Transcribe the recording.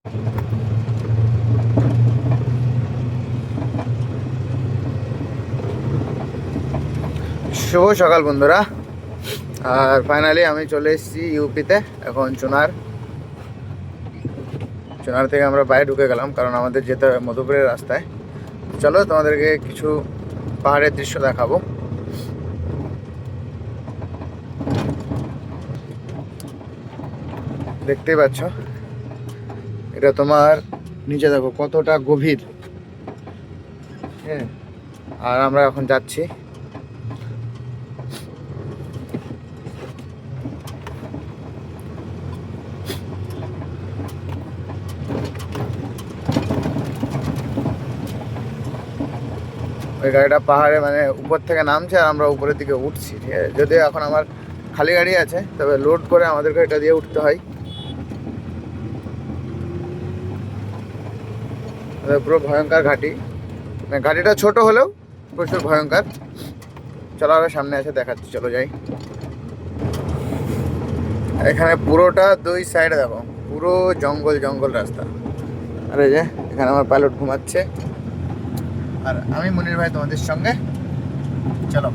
শুভ সকাল বন্ধুরা। আর ফাইনালি আমি চলে এসেছি ইউপিতে। এখন চুনার থেকে আমরা বাইরে ঢুকে গেলাম, কারণ আমাদের যেতে হবে মধুপুরের রাস্তায়। চলো তোমাদেরকে কিছু পাহাড়ের দৃশ্য দেখাবো। দেখতেই পাচ্ছ, এটা তোমার নিচে দেখো কতটা গভীর। হ্যাঁ, আর আমরা এখন যাচ্ছি। ওই গাড়িটা পাহাড়ে মানে উপর থেকে নামছে আর আমরা উপরের দিকে উঠছি, ঠিক আছে। যদিও এখন আমার খালি গাড়ি আছে, তবে লোড করে আমাদেরকে এটা দিয়ে উঠতে হয়। পুরো ভয়ঙ্কর ঘাটি, মানে ঘাটিটা ছোট হলেও প্রচুর ভয়ঙ্কর। চলো আরো সামনে আছে, দেখাচ্ছি, চলো যাই। এখানে পুরোটা দুই সাইডে দেখো পুরো জঙ্গল জঙ্গল রাস্তা। আর এই যে এখানে আমার পাইলট ঘুমাচ্ছে, আর আমি মনির ভাই তোমাদের সঙ্গে। চলো।